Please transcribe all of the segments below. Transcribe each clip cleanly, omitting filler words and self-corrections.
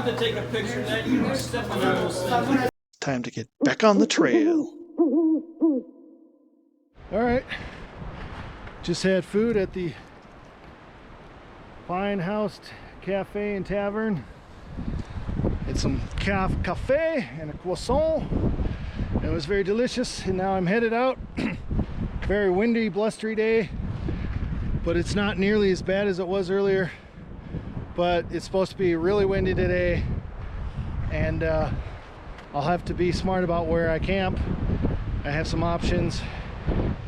have to take a picture of that. You don't step on those things. Time to get back on the trail. All right. Just had food at the Fine House Cafe and Tavern. Had some cafe and a croissant. It was very delicious, and now I'm headed out. Very windy, blustery day, but it's not nearly as bad as it was earlier. But it's supposed to be really windy today, and I'll have to be smart about where I camp. I have some options,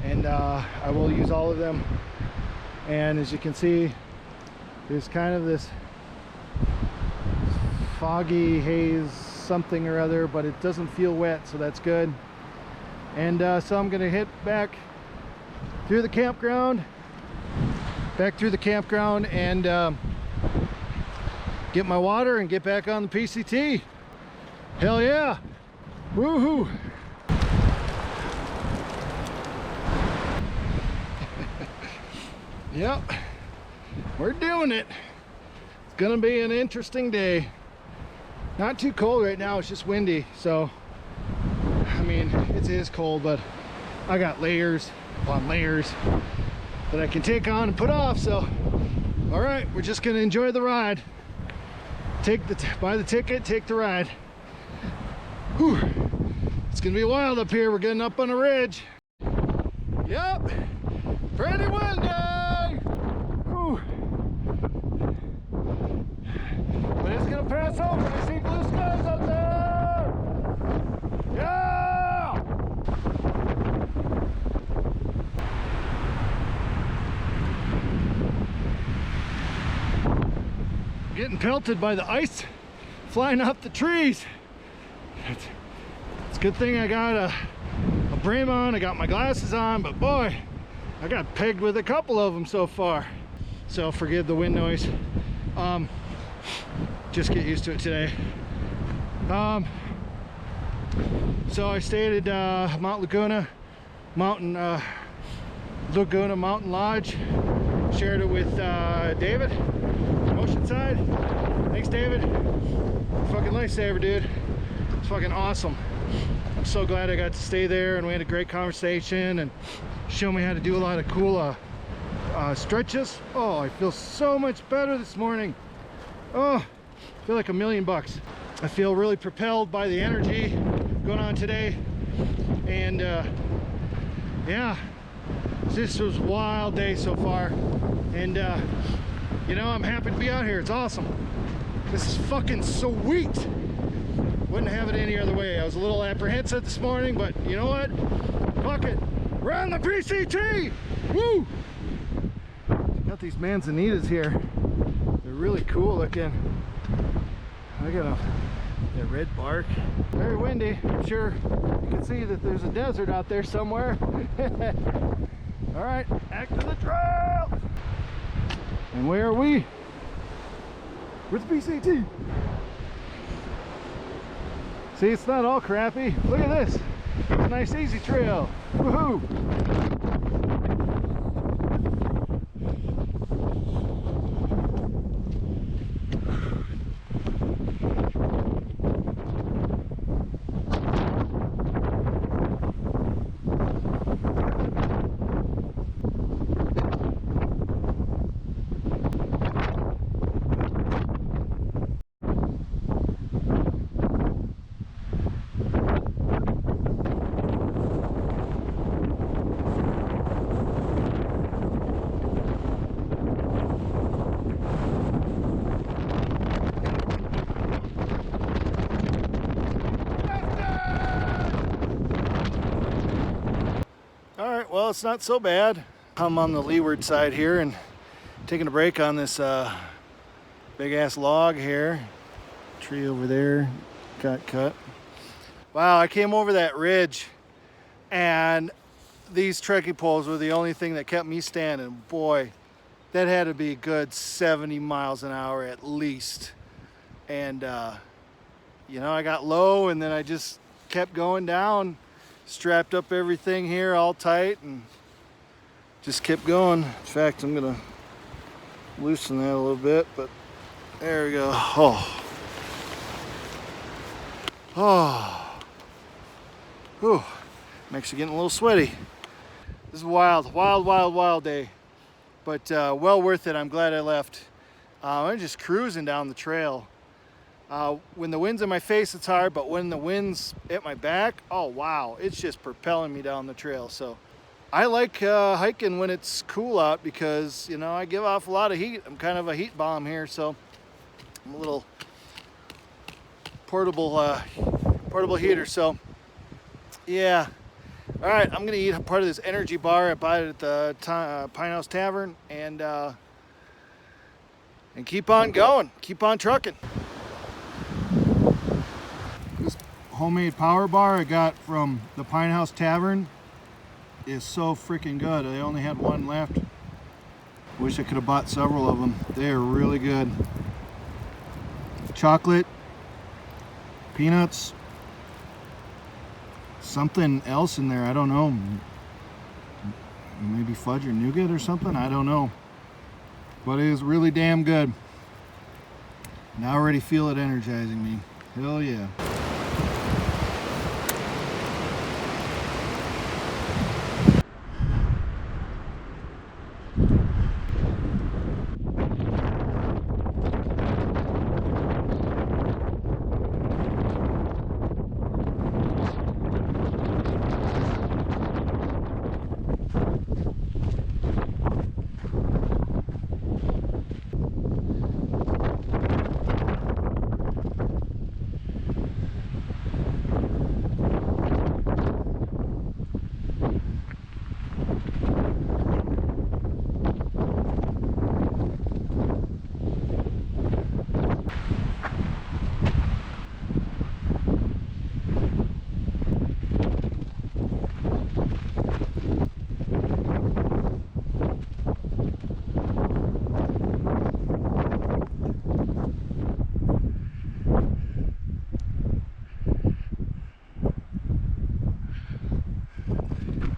and I will use all of them. And as you can see, there's kind of this foggy haze something or other, but it doesn't feel wet, so that's good. And so I'm gonna hit back through the campground, and get my water and get back on the PCT. Hell yeah! Woohoo! Yep, we're doing it. It's gonna be an interesting day. Not too cold right now, it's just windy, so I mean, it is cold, but I got layers upon layers that I can take on and put off. So all right, we're just gonna enjoy the ride. Buy the ticket, take the ride. Whew. It's gonna be wild up here. We're getting up on a ridge. Yep, pretty windy. Whew. But it's gonna pass over. I see blue skies up there. Yeah! Getting pelted by the ice flying off the trees. It's a good thing I got a brim on, I got my glasses on, but boy, I got pegged with a couple of them so far. So forgive the wind noise. Just get used to it today. So I stayed at Mount Laguna Mountain Lodge. Shared it with David, Oceanside. Thanks, David. Fucking lifesaver, dude. It's fucking awesome. I'm so glad I got to stay there, and we had a great conversation and show me how to do a lot of cool stretches. Oh, I feel so much better this morning. Oh, I feel like $1,000,000. I feel really propelled by the energy going on today, and yeah, this was a wild day so far, and you know, I'm happy to be out here. It's awesome. This is fucking sweet. Wouldn't have it any other way. I was a little apprehensive this morning, but you know what? Fuck it. We're on the PCT! Woo! Got these manzanitas here. They're really cool looking. Look at them. That red bark. Very windy. I'm sure you can see that there's a desert out there somewhere. All right, back to the trail. And where are we? We're the PCT. See, it's not all crappy. Look at this. It's a nice easy trail. Woohoo! Well, it's not so bad. I'm on the leeward side here and taking a break on this big ass log here. Tree over there got cut. Wow, I came over that ridge and these trekking poles were the only thing that kept me standing. Boy, that had to be a good 70 miles an hour at least. And you know, I got low and then I just kept going down. Strapped up everything here all tight and just kept going. In fact, I'm gonna loosen that a little bit, but there we go. Oh, Oh, whew. Makes you getting a little sweaty. This is a wild, wild, wild, wild day, but well worth it. I'm glad I left. I'm just cruising down the trail. When the wind's in my face, it's hard, but when the wind's at my back, oh wow, it's just propelling me down the trail. So I like hiking when it's cool out because, you know, I give off a lot of heat. I'm kind of a heat bomb here, so I'm a little portable heater. So yeah. All right, I'm gonna eat part of this energy bar I bought at the Pine House Tavern and keep on going, keep on trucking. This homemade power bar I got from the Pine House Tavern is so freaking good. They only had one left. Wish I could have bought several of them. They are really good. Chocolate, peanuts, something else in there, I don't know. Maybe fudge or nougat or something, I don't know. But it is really damn good. And I already feel it energizing me. Hell yeah.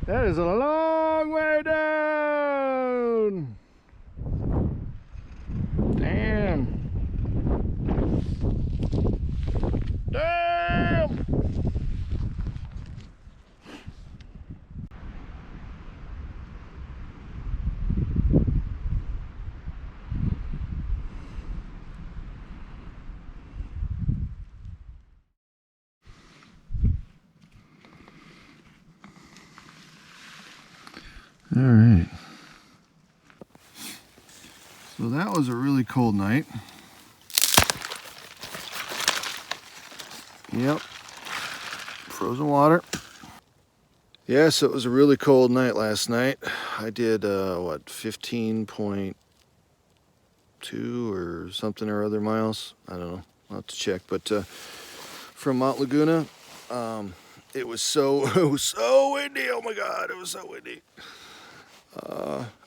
That is a long way down. Damn. Damn. All right. So that was a really cold night. Yep. Frozen water. Yes, it was a really cold night last night. I did, what, 15.2 or something or other miles. I don't know. I'll have to check. But from Mount Laguna, it was so windy. Oh my God, it was so windy.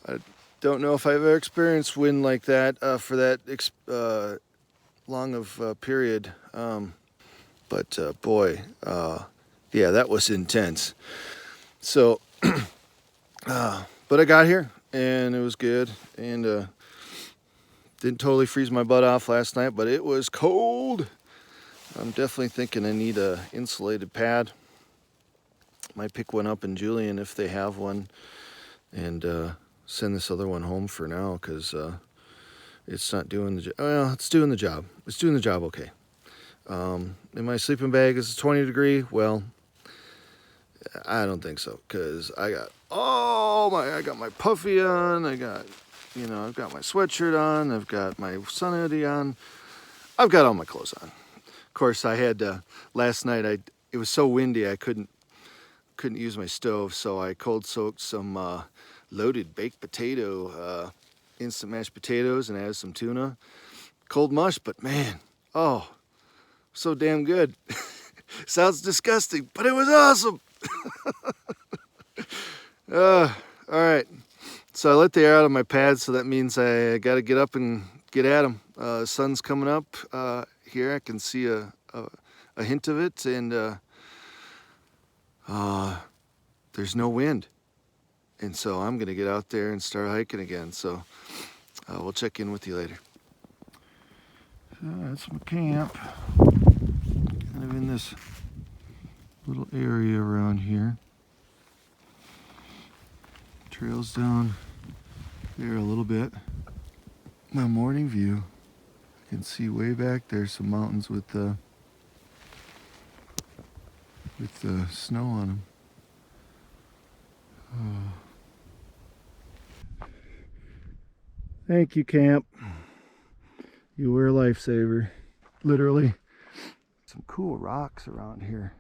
I don't know if I've ever experienced wind like that for that long of a period. But boy, yeah, that was intense. So, but I got here and it was good, and didn't totally freeze my butt off last night, but it was cold. I'm definitely thinking I need a insulated pad. Might pick one up in Julian if they have one, and send this other one home for now because it's not doing the job. Well, it's doing the job. It's doing the job okay. In my sleeping bag is 20 degree. Well, I don't think so, because I got I got my puffy on. I got, you know, I've got my sweatshirt on. I've got my sun hoodie on. I've got all my clothes on. Of course, I had last night. It was so windy I couldn't use my stove, so I cold soaked some loaded baked potato, instant mashed potatoes, and added some tuna. Cold mush, but man, oh, so damn good. Sounds disgusting, but it was awesome. All right, so I let the air out of my pad, so that means I got to get up and get at them. The sun's coming up here. I can see a hint of it, and there's no wind. And so I'm going to get out there and start hiking again. So we'll check in with you later. So that's my camp. kind of in this little area around here. Trails down there a little bit. My morning view. You can see way back there some mountains with the snow on them. Oh. Thank you, camp. You were a lifesaver, literally. Some cool rocks around here.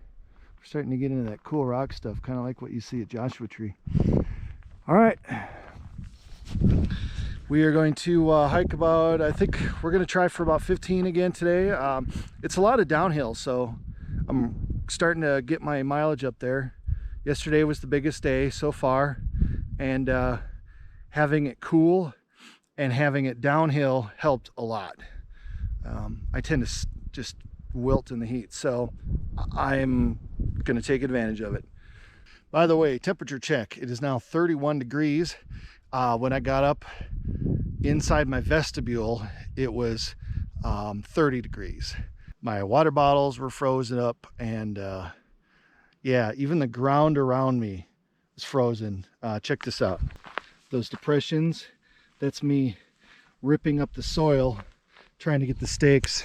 We're starting to get into that cool rock stuff, kind of like what you see at Joshua Tree. All right. We are going to hike about, I think we're going to try for about 15 again today. It's a lot of downhill, so I'm starting to get my mileage up there. Yesterday was the biggest day so far, and having it cool and having it downhill helped a lot. I tend to just wilt in the heat, so I'm going to take advantage of it. By the way, temperature check. It is now 31 degrees. When I got up inside my vestibule, it was 30 degrees. My water bottles were frozen up, and yeah, even the ground around me is frozen. Check this out. Those depressions, that's me ripping up the soil, trying to get the stakes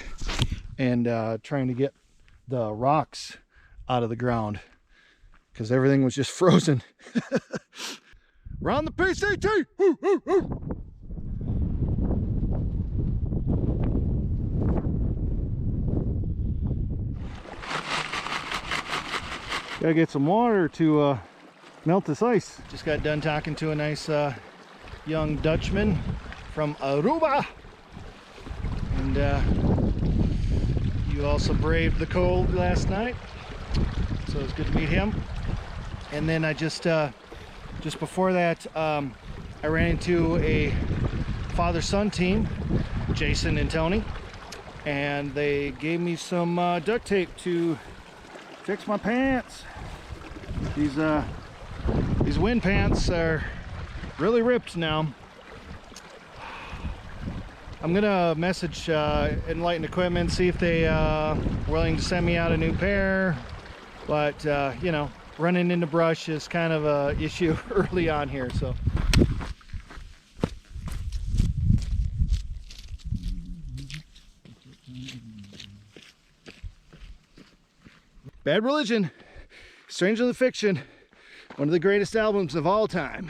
and trying to get the rocks out of the ground because everything was just frozen. We're on the PCT! Woo, woo, woo. Gotta get some water to melt this ice. Just got done talking to a nice young Dutchman from Aruba. And you also braved the cold last night, so it was good to meet him. And then I just before that, I ran into a father-son team, Jason and Tony, and they gave me some duct tape to fix my pants. These wind pants are really ripped now. I'm gonna message Enlightened Equipment, see if they willing to send me out a new pair, but you know, running into brush is kind of a issue early on here, so. Bad Religion, Stranger Than Fiction, one of the greatest albums of all time.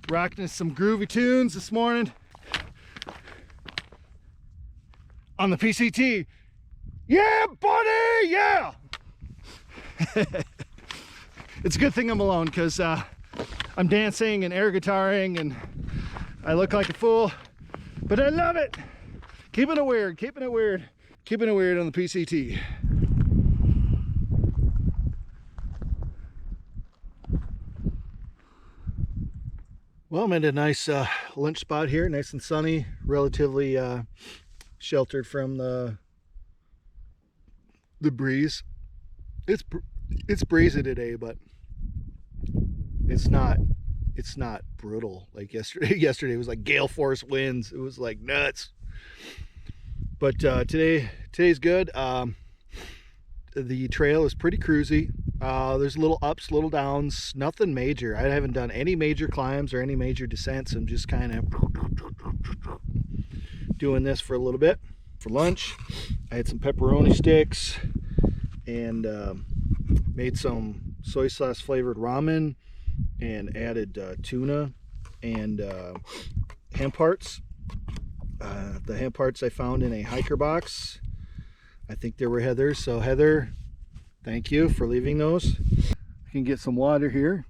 Rocking some groovy tunes this morning on the PCT. Yeah, buddy, yeah. It's a good thing I'm alone because I'm dancing and air guitaring and I look like a fool, but I love it. Keeping it weird, keeping it weird, keeping it weird on the PCT. Well, I'm at a nice lunch spot here, nice and sunny, relatively sheltered from the breeze. It's breezy today, but it's not brutal like yesterday. Yesterday was like gale force winds. It was like nuts. But today's good. The trail is pretty cruisy. There's little ups, little downs, nothing major. I haven't done any major climbs or any major descents. I'm just kind of doing this for a little bit. For lunch, I had some pepperoni sticks and made some soy sauce flavored ramen and added tuna and hemp hearts. The hemp hearts I found in a hiker box. I think they were Heather's, so Heather, thank you for leaving those. I can get some water here.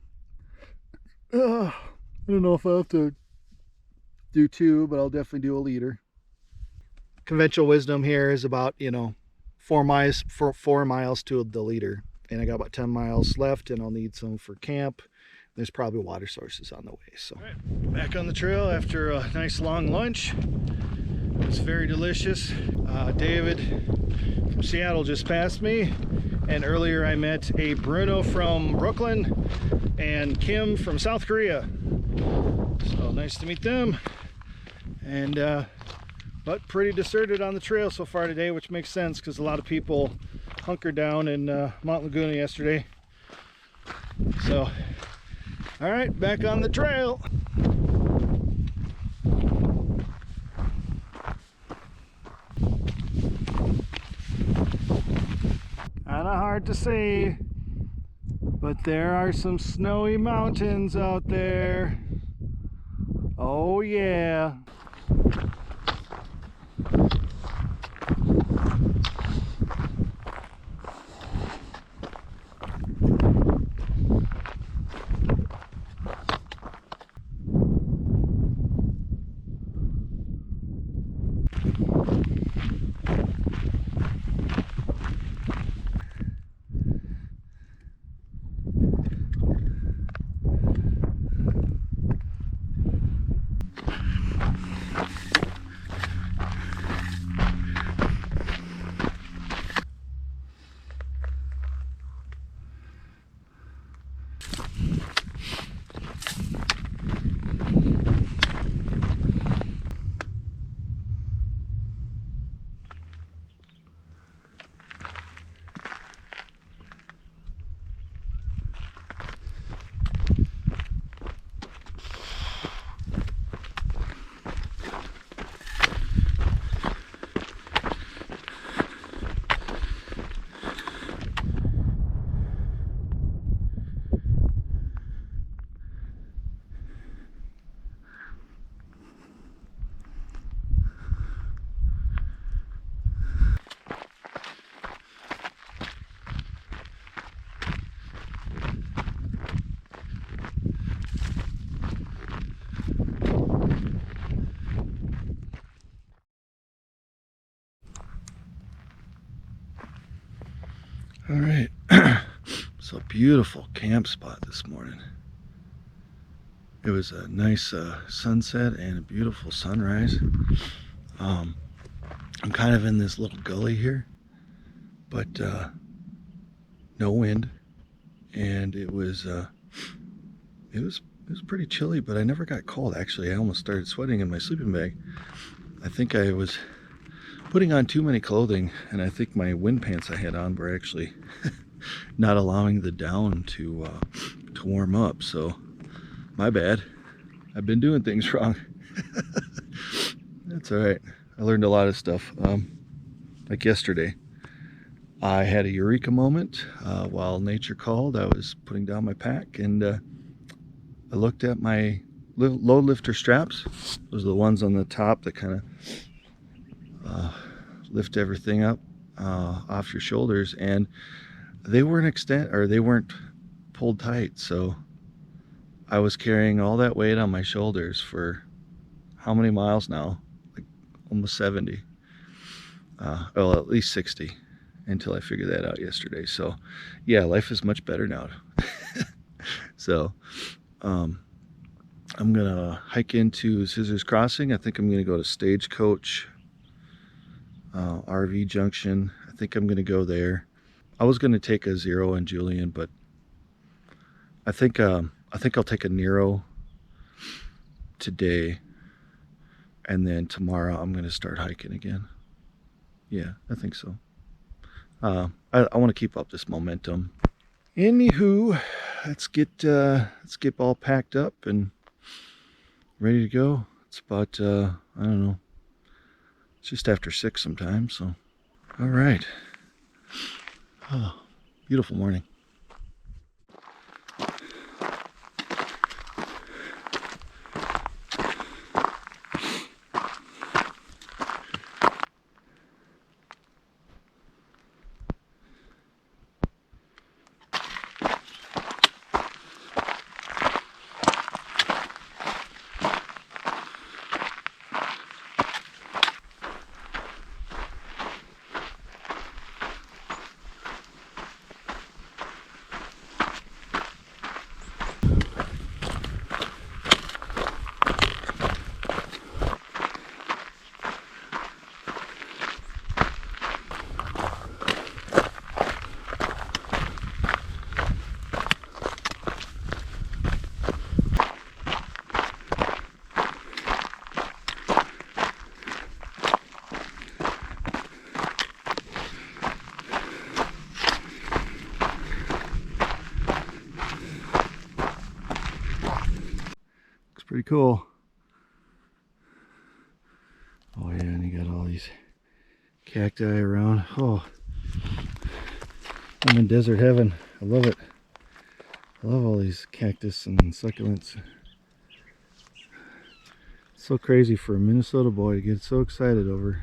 I don't know if I'll have to do 2, but I'll definitely do a liter. Conventional wisdom here is about, 4 miles to the liter. And I got about 10 miles left, and I'll need some for camp. there's probably water sources on the way. So back on the trail after a nice long lunch. It's very delicious. David from Seattle just passed me, and earlier I met a Bruno from Brooklyn and Kim from South Korea. So nice to meet them. And but pretty deserted on the trail so far today, which makes sense because a lot of people hunkered down in Mount Laguna yesterday. So all right, back on the trail. Kinda hard to see, but there are some snowy mountains out there. Oh yeah. All right, so beautiful camp spot this morning. It was a nice sunset and a beautiful sunrise. I'm kind of in this little gully here, but no wind, and it was pretty chilly, but I never got cold. Actually, I almost started sweating in my sleeping bag. I think I was putting on too many clothing, and I think my wind pants I had on were actually not allowing the down to warm up. So my bad. I've been doing things wrong. That's all right. I learned a lot of stuff. Like yesterday, I had a eureka moment while nature called. I was putting down my pack, and I looked at my load lifter straps. Those are the ones on the top that kind of lift everything up off your shoulders, and they weren't pulled tight. So I was carrying all that weight on my shoulders for how many miles now? Like almost 70. Well, at least 60 until I figured that out yesterday. So yeah, life is much better now. So I'm gonna hike into Scissors Crossing. I think I'm gonna go to Stagecoach RV Junction. I think I'm gonna go there. I was gonna take a Zero and Julian, but I think I'll take a Nero today, and then tomorrow I'm gonna start hiking again. Yeah, I think so. I want to keep up this momentum. Anywho, let's get all packed up and ready to go. It's about I don't know. It's just after 6 sometimes. So, all right. Oh, beautiful morning. Pretty cool. Oh yeah, and you got all these cacti around. Oh, I'm in desert heaven. I love it. I love all these cactus and succulents. It's so crazy for a Minnesota boy to get so excited over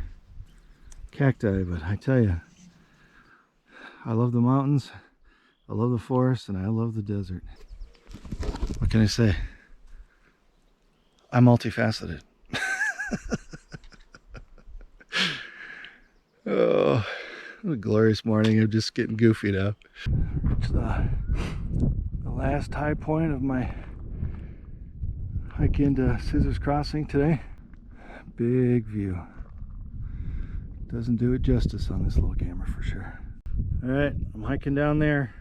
cacti, but I tell you, I love the mountains, I love the forest, and I love the desert. What can I say? I'm multifaceted. Oh, what a glorious morning. I'm just getting goofy now. Reached the last high point of my hike into Scissors Crossing today. Big view. Doesn't do it justice on this little camera for sure. Alright, I'm hiking down there.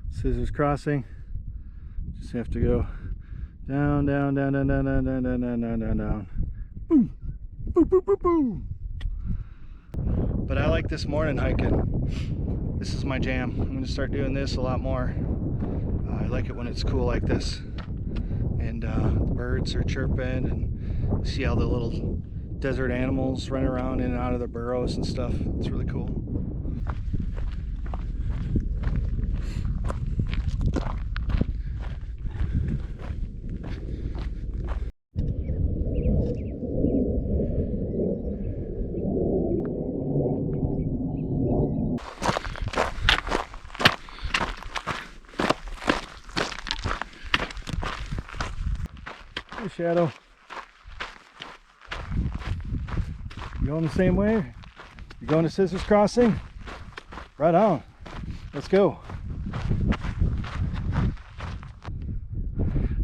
Scissors Crossing. Just have to go down, down, down, down, down, down, down, down, down, down, down, down. Boom! Boom, boom, boom, boom! But I like this morning hiking. This is my jam. I'm going to start doing this a lot more. I like it when it's cool like this. And the birds are chirping, and see all the little desert animals run around in and out of their burrows and stuff. It's really cool. Hey, Shadow. You going the same way? You going to Scissors Crossing? Right on. Let's go.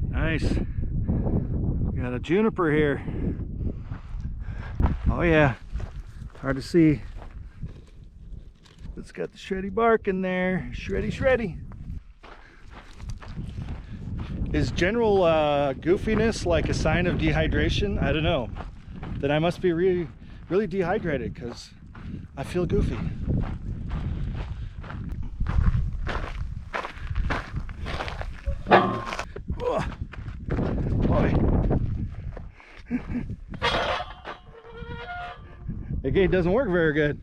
Nice. We got a juniper here. Oh yeah. Hard to see. It's got the shreddy bark in there. Shreddy, shreddy. Is general goofiness like a sign of dehydration? I don't know. Then I must be really dehydrated because I feel goofy. Oh, boy. The gate doesn't work very good.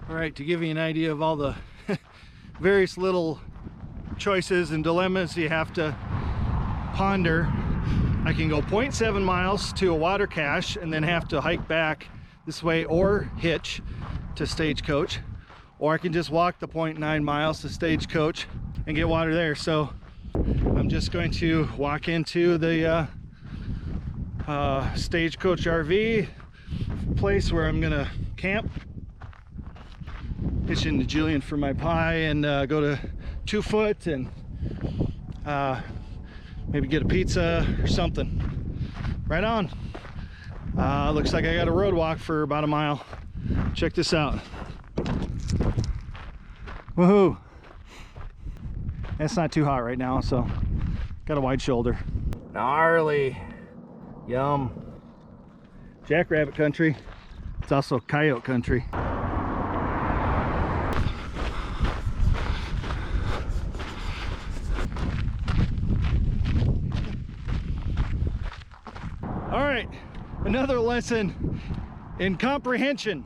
Alright, to give you an idea of all the various little choices and dilemmas you have to ponder, I can go 0.7 miles to a water cache and then have to hike back this way or hitch to Stagecoach, or I can just walk the 0.9 miles to Stagecoach and get water there. So I'm just going to walk into the Stagecoach RV place where I'm gonna camp, hitch into Julian for my pie, and go to 2 Foot and maybe get a pizza or something. Right on. Looks like I got a road walk for about a mile. Check this out. Woohoo! It's not too hot right now, so got a wide shoulder. Gnarly. Yum. Jackrabbit country. It's also coyote country. All right, another lesson in comprehension.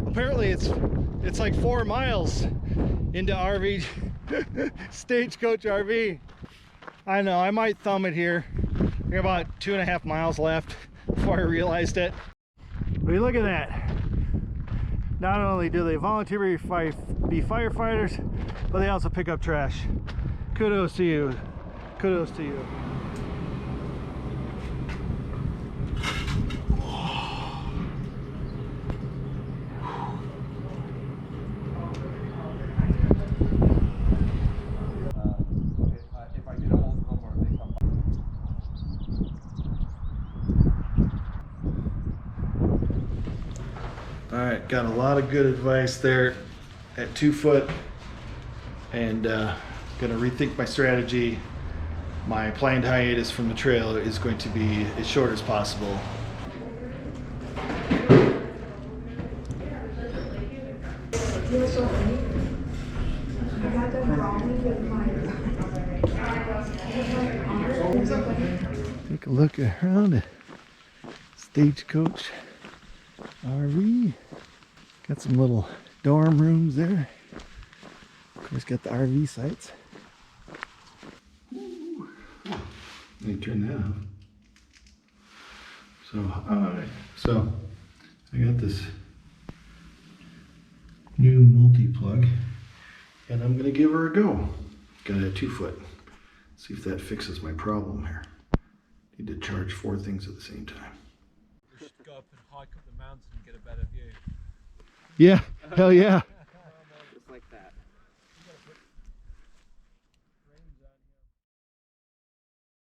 Apparently it's like 4 miles into RV, Stagecoach RV. I know, I might thumb it here. I got about 2.5 miles left before I realized it. But look at that. Not only do they volunteer to be firefighters, but they also pick up trash. Kudos to you. Kudos to you. Alright, got a lot of good advice there at 2 Foot, and gonna rethink my strategy. My planned hiatus from the trail is going to be as short as possible. Take a look around a Stagecoach RV. Got some little dorm rooms there. Of course, got the RV sites. Let me turn that off. So I got this new multi-plug, and I'm gonna give her a go. Got a 2-foot. See if that fixes my problem here. Need to charge 4 things at the same time. We should go up and hike up the mountain and get a better view. Yeah, hell yeah. Just like that.